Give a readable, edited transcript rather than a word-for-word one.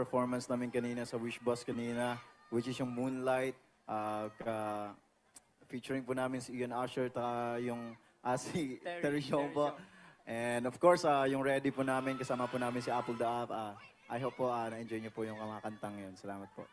performance namin kanina sa Wish Bus kanina, which is yung Moonlight. Featuring po namin si Ian Usher, yung si Terry Shombo. And of course, yung ready po namin, kasama po namin si Apple the App. I hope po na-enjoy niyo po yung mga kantang yun. Salamat po.